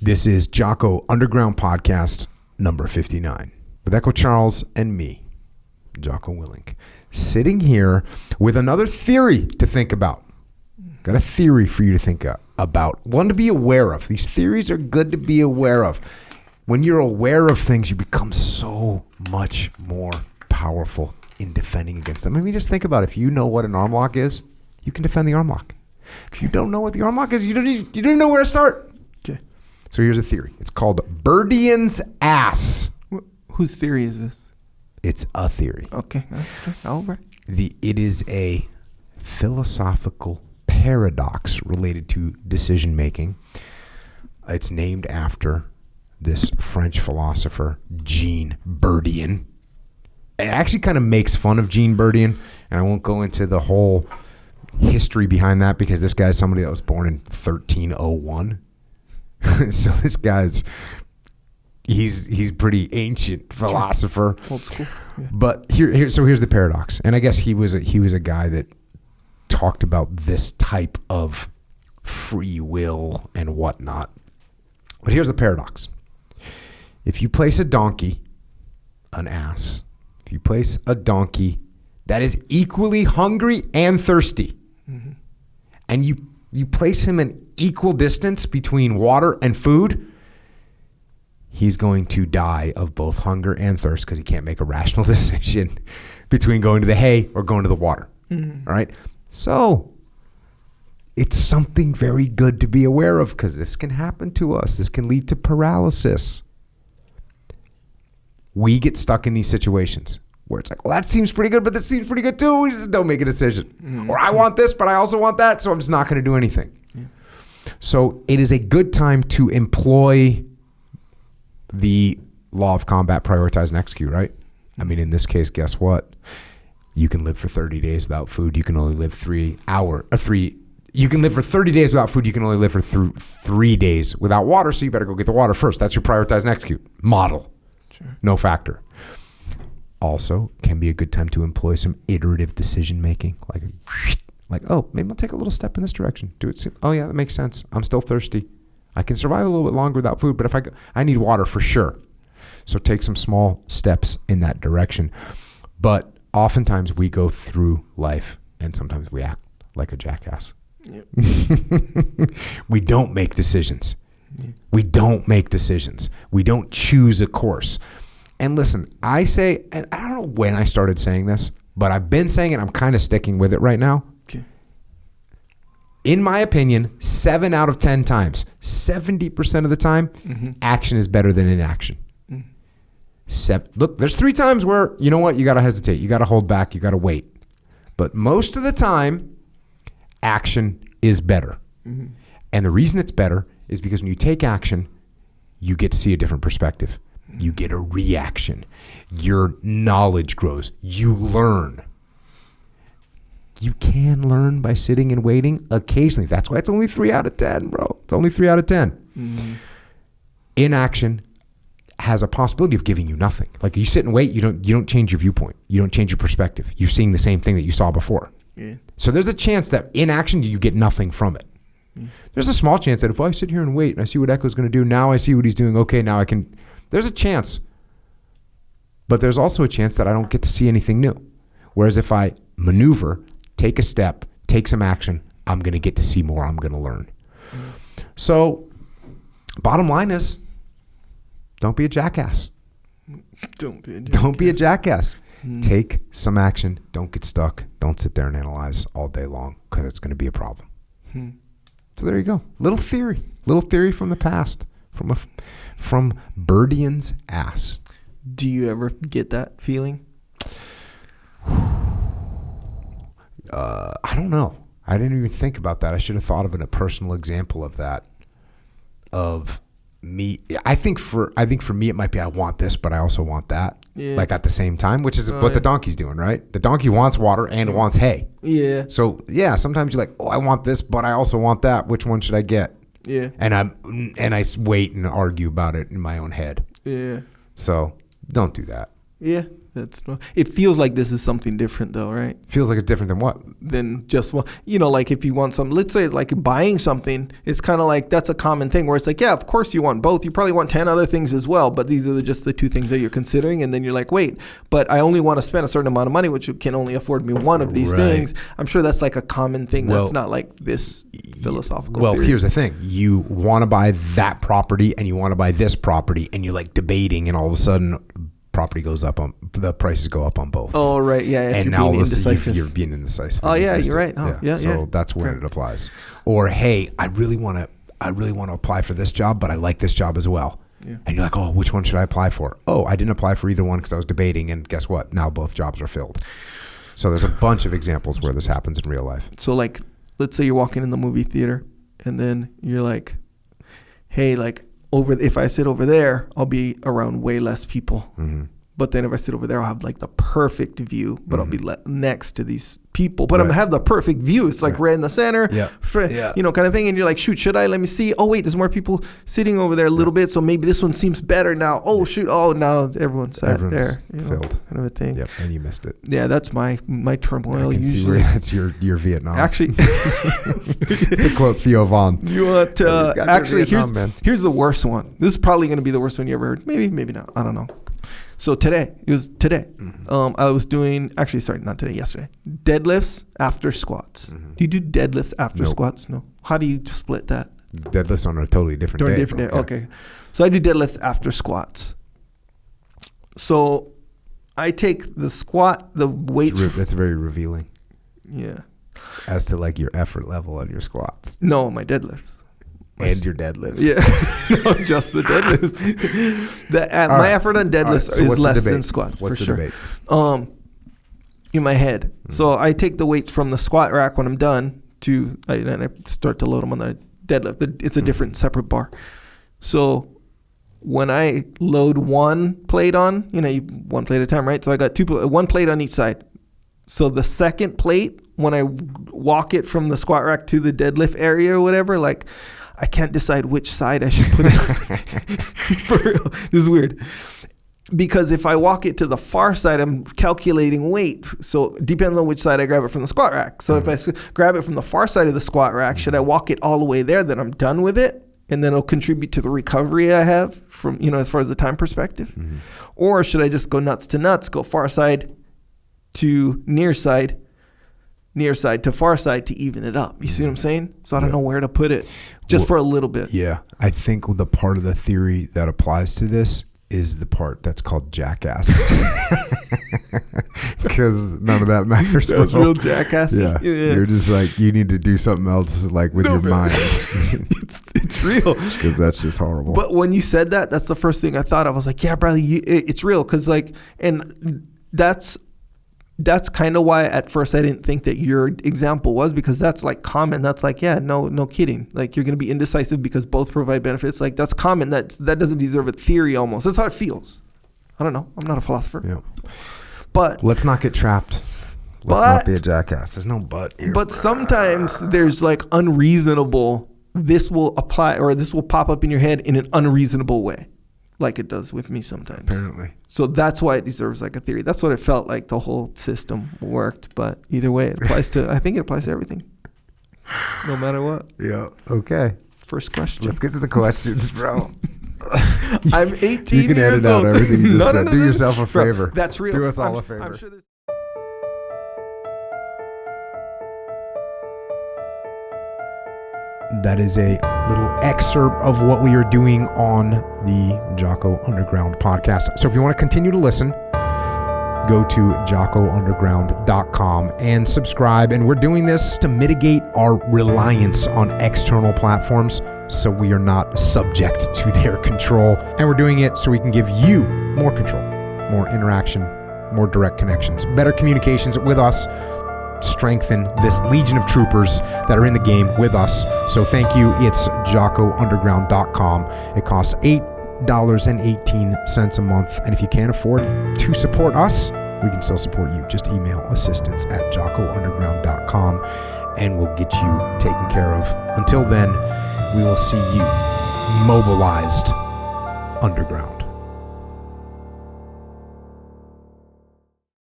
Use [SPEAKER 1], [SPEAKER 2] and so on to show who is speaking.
[SPEAKER 1] This is Jocko Underground Podcast number 59 with Echo Charles and me, Jocko Willink, sitting here with another theory to think about. Got a theory for you to think about. One to be aware of. These theories are good to be aware of. When you're aware of things, you become so much more powerful in defending against them. I mean, just think about it. If you know what an arm lock is, you can defend the arm lock. If you don't know what the arm lock is, you don't even know where to start.
[SPEAKER 2] Okay.
[SPEAKER 1] So here's a theory. It's called Burdian's ass.
[SPEAKER 2] Whose theory is this?
[SPEAKER 1] It's a theory.
[SPEAKER 2] Okay. All right.
[SPEAKER 1] It is a philosophical paradox related to decision making. It's named after this French philosopher, Jean Burdian. It actually kind of makes fun of Jean Burdian, and I won't go into the whole history behind that because this guy's somebody that was born in 1301. So this guy's he's pretty ancient philosopher.
[SPEAKER 2] Old school. Yeah.
[SPEAKER 1] But here's the paradox. And I guess he was a guy that talked about this type of free will and whatnot. But here's the paradox. If you place a donkey, an ass, if you place a donkey that is equally hungry and thirsty, mm-hmm. and you place him an equal distance between water and food, he's going to die of both hunger and thirst because he can't make a rational decision between going to the hay or going to the water. Mm-hmm. All right? So it's something very good to be aware of because this can happen to us. This can lead to paralysis. We get stuck in these situations where it's like, well, that seems pretty good, but this seems pretty good too. We just don't make a decision. Mm-hmm. Or I want this, but I also want that, so I'm just not going to do anything. Yeah. So it is a good time to employ the law of combat, prioritize, and execute, right? I mean, in this case, guess what? You can live for 30 days without food. You can only live you can live for 30 days without food. You can only live for 3 days without water, so you better go get the water first. That's your prioritize and execute model. Sure. No factor. Also, can be a good time to employ some iterative decision making, like, oh, maybe I'll take a little step in this direction. Do it. Oh yeah, that makes sense. I'm still thirsty. I can survive a little bit longer without food, but if I need water for sure. So take some small steps in that direction. But oftentimes we go through life and sometimes we act like a jackass. Yep. We don't make decisions. Yep. We don't make decisions. We don't choose a course. And listen, I say, and I don't know when I started saying this, but I've been saying it. I'm kind of sticking with it right now. Okay. In my opinion, 7 out of 10 times, 70% of the time, mm-hmm. action is better than inaction. Mm-hmm. Look, there's 3 times where, you know what, you got to hesitate. You got to hold back. You got to wait. But most of the time, action is better. Mm-hmm. And the reason it's better is because when you take action, you get to see a different perspective. You get a reaction. Your knowledge grows. You learn. You can learn by sitting and waiting occasionally. That's why it's only 3 out of 10, bro. It's only 3 out of 10. Mm-hmm. Inaction has a possibility of giving you nothing. Like you sit and wait, you don't change your viewpoint. You don't change your perspective. You're seeing the same thing that you saw before. Yeah. So there's a chance that in action you get nothing from it. Yeah. There's a small chance that if I sit here and wait and I see what Echo's going to do, now I see what he's doing. Okay, now I can. There's a chance. But there's also a chance that I don't get to see anything new. Whereas if I maneuver, take a step, take some action, I'm going to get to see more. I'm going to learn. Mm. So bottom line is, don't be a jackass.
[SPEAKER 2] Don't be a jackass.
[SPEAKER 1] Don't be a jackass. Take some action. Don't get stuck. Don't sit there and analyze all day long because it's going to be a problem. So there you go. Little theory from the past, from Burdian's ass.
[SPEAKER 2] Do you ever get that feeling?
[SPEAKER 1] I don't know. I didn't even think about that. I should have thought of a personal example of that. Of me, I think for me it might be I want this, but I also want that. Yeah. Like at the same time, which is what the donkey's doing, right? The donkey wants water and wants hay. Yeah. So yeah, sometimes you're like, oh, I want this, but I also want that. Which one should I get? Yeah. And I wait and argue about it in my own head. Yeah. So don't do that.
[SPEAKER 2] Yeah, it feels like this is something different though, right?
[SPEAKER 1] Feels like it's different than what?
[SPEAKER 2] Than just one. You know, like if you want something, let's say like buying something, it's kind of like that's a common thing where it's like, yeah, of course you want both. You probably want 10 other things as well, but these are just the two things that you're considering. And then you're like, wait, but I only want to spend a certain amount of money, which can only afford me one of these things. I'm sure that's like a common thing. That's not like this philosophical theory.
[SPEAKER 1] Here's the thing. You want to buy that property and you want to buy this property and you're like debating, and all of a sudden the prices go up on both.
[SPEAKER 2] Oh, right. Yeah.
[SPEAKER 1] And now you're being indecisive.
[SPEAKER 2] Oh, yeah. You're right. Oh, yeah.
[SPEAKER 1] So that's when it applies. Or, hey, I really want to apply for this job, but I like this job as well. Yeah. And you're like, oh, which one should I apply for? Oh, I didn't apply for either one because I was debating, and guess what? Now both jobs are filled. So there's a bunch of examples where this happens in real life.
[SPEAKER 2] So like, let's say you're walking in the movie theater, and then you're like, hey, like, if I sit over there, I'll be around way less people. Mm-hmm. But then if I sit over there, I'll have like the perfect view, but I'll be next to these people. But I'm gonna have the perfect view. It's like right in the center, you know, kind of thing. And you're like, shoot, should I? Let me see. Oh, wait, there's more people sitting over there a little bit. So maybe this one seems better now. Oh, shoot. Oh, now everyone's there. You know,
[SPEAKER 1] filled.
[SPEAKER 2] Kind of a thing.
[SPEAKER 1] Yep, and you missed it.
[SPEAKER 2] Yeah, that's my turmoil.
[SPEAKER 1] I can see where that's your Vietnam.
[SPEAKER 2] Actually,
[SPEAKER 1] to quote Theo Vaughn.
[SPEAKER 2] You want actually, here's the worst one. This is probably going to be the worst one you ever heard. Maybe not. I don't know. So today, I was doing, yesterday, deadlifts after squats. Mm-hmm. Do you do deadlifts after squats? No. How do you split that?
[SPEAKER 1] Deadlifts on a totally different day.
[SPEAKER 2] Okay. So I do deadlifts after squats. So I take the weights.
[SPEAKER 1] That's very revealing.
[SPEAKER 2] Yeah.
[SPEAKER 1] As to like your effort level on your squats.
[SPEAKER 2] No, my deadlifts.
[SPEAKER 1] And your deadlifts.
[SPEAKER 2] Yeah. No, just the deadlifts. My effort on deadlifts is less than squats.
[SPEAKER 1] What's
[SPEAKER 2] for
[SPEAKER 1] the
[SPEAKER 2] sure.
[SPEAKER 1] debate?
[SPEAKER 2] In my head. Mm-hmm. So I take the weights from the squat rack when I'm done and I start to load them on the deadlift. It's a different separate bar. So when I load one plate on, one plate at a time, right? So I got one plate on each side. So the second plate, when I walk it from the squat rack to the deadlift area or whatever, like, I can't decide which side I should put it on. For real. This is weird. Because if I walk it to the far side, I'm calculating weight. So it depends on which side I grab it from the squat rack. So if I grab it from the far side of the squat rack, should I walk it all the way there, then I'm done with it? And then it'll contribute to the recovery I have from, as far as the time perspective? Mm-hmm. Or should I just go nuts to nuts, go far side to near side to far side to even it up? You see what I'm saying? So I don't know where to put it just for a little bit.
[SPEAKER 1] Yeah. I think the part of the theory that applies to this is the part that's called jackass. Because none of that matters.
[SPEAKER 2] That's real jackass.
[SPEAKER 1] Yeah. You're just like, you need to do something else like with your mind.
[SPEAKER 2] It's real.
[SPEAKER 1] Because that's just horrible.
[SPEAKER 2] But when you said that, that's the first thing I thought of. I was like, yeah, brother, it's real. Because and that's kind of why at first I didn't think that your example was, because that's like common. That's like, yeah, no kidding. Like, you're going to be indecisive because both provide benefits. Like, that's common. That doesn't deserve a theory almost. That's how it feels. I don't know. I'm not a philosopher.
[SPEAKER 1] Yeah.
[SPEAKER 2] But
[SPEAKER 1] let's not get trapped. Let's not be a jackass. There's no but here.
[SPEAKER 2] But sometimes there's like unreasonable, this will apply, or this will pop up in your head in an unreasonable way. Like it does with me sometimes.
[SPEAKER 1] Apparently.
[SPEAKER 2] So that's why it deserves like a theory. That's what it felt like the whole system worked. But either way, I think it applies to everything. No matter what.
[SPEAKER 1] Yeah. Okay.
[SPEAKER 2] First question.
[SPEAKER 1] Let's get to the questions, bro.
[SPEAKER 2] I'm 18 years old.
[SPEAKER 1] You can edit out everything you just said. Do yourself a favor.
[SPEAKER 2] Bro, that's real.
[SPEAKER 1] Do us all a favor.
[SPEAKER 2] I'm sure there's...
[SPEAKER 1] That is a little excerpt of what we are doing on the Jocko Underground podcast. So if you want to continue to listen, go to jockounderground.com and subscribe. And we're doing this to mitigate our reliance on external platforms so we are not subject to their control. And we're doing it so we can give you more control, more interaction, more direct connections, better communications with us, strengthen this legion of troopers that are in the game with us. So thank you. It's jockounderground.com. It costs $8.18 a month. And if you can't afford to support us, we can still support you. Just email assistance@jockounderground.com and we'll get you taken care of. Until then, we will see you mobilized underground.